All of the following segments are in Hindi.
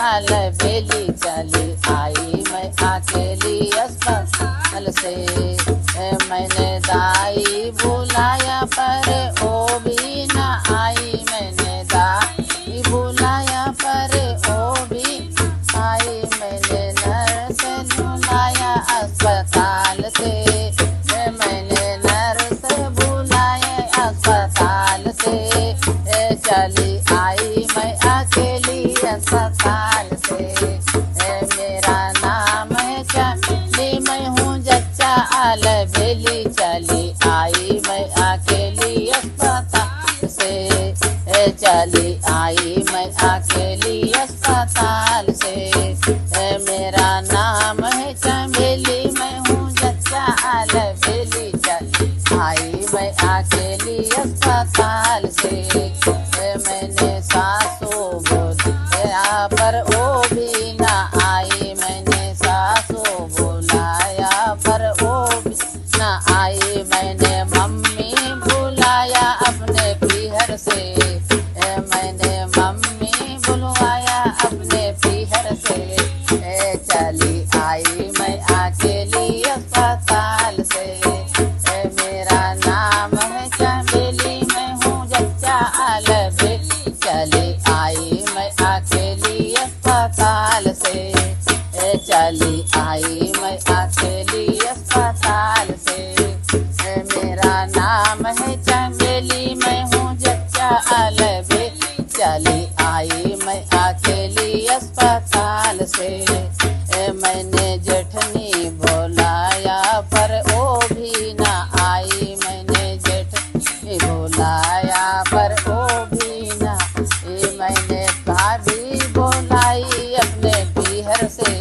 अलबेली चली आई मैं अकेली अस्पताल से। मैंने दाई बुलाया पर वो भी न आई, मैंने दाई बुलाया पर वो भी आई। मैंने नर्स बुलाया अस्पताल से, मैंने नर्स बुलाया अस्पताल से। चली आई मैं अकेली अस्पताल से। मेरा नाम है चली, मैं हूँ जच्चा अलबेली चली आई मैं अकेली अस्पताल से। चली आई मैं अकेली अस्पताल से। मेरा नाम है चमेली, मैं हूँ जच्चा अलबेली चली आई मैं अकेली अस्पताल से। मैंने सासू बोलाया पर वो भी ना आई, मैंने सासू बुलाया पर वो भी ना आई। मैंने मम्मी बुलाया अपने पीहर से, मैंने मम्मी बुलवाया अपने पीहर से। चली आई मैं अकेली अस्पताल से। मेरा नाम है चमेली, मैं हूँ जच्चा अलबेली चली आई मैं अकेली अस्पताल से। चली आई मैं अकेली अस्पताल से। मेरा नाम है चमेली, मैं हूँ जच्चा अलबेली चली आई मैं अकेली अस्पताल से। मैंने जेठनी बुलाया पर वो भी ना आई, मैंने जेठनी बुलाया पर वो भी ना। मैंने भाभी बुलाई अपने पीहर से,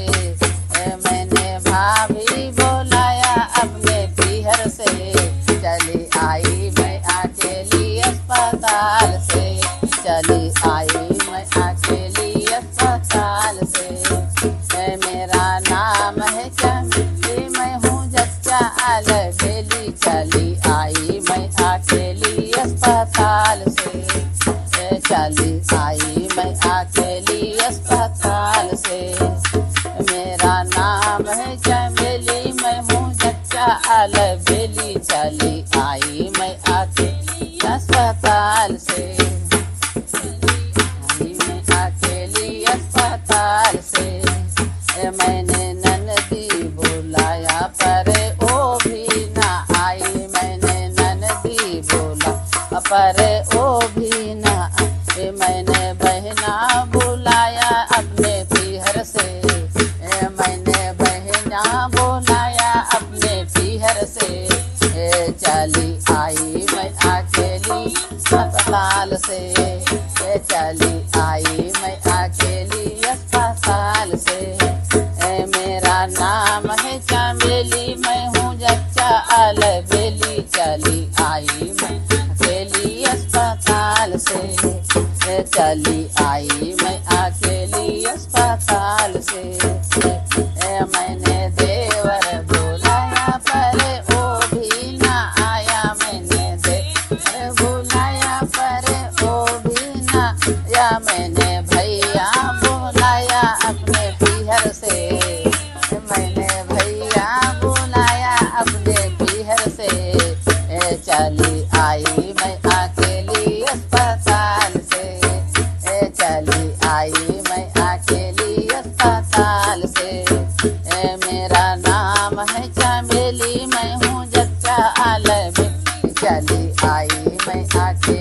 मैंने भाभी बुलाया अपने पीहर से। चली आई मैं अकेली अस्पताल से। चली आई मैं अकेली अस्पताल से। मेरा नाम है चमेली, मैं हूँ जच्चा अलबेली चली आई मैं अकेली अस्पताल से। चली आई मैं अकेली अस्पताल से। मेरा नाम है चमेली, मैं हूँ जच्चा अलबेली चली आई मैं अकेली अस्पताल से। मैं अकेली अस्पताल से। मैंने ननदी बुलाया पर वो भी ना आई, मैंने ननदी बुला पर वो भी ना आई। मैंने बहना बुलाया अपने पीहर से, मैंने बहना बुलाया अपने पीहर से। चली आई मैं अकेली अस्पताल से। चली आई मैं अकेली अस्पताल से। मेरा नाम है चमेली, मैं हूँ जच्चा अलबेली चली आई मैं अकेली अस्पताल से। चली आई मैं अकेली अस्पताल से। मैंने देवर बुलाया पर वो भी ना आया, मैंने देवर बुलाया पर वो भी ना आया। मैंने भैया बुलाया अपने पीहर से, मैंने भैया बुलाया अपने पीहर से। चली आई मैं अकेली अस्पताल से। चली आई मैं अकेली अस्पताल से। मेरा नाम है चमेली, मैं हूँ जच्चा अलबेली चली आई मैं अकेली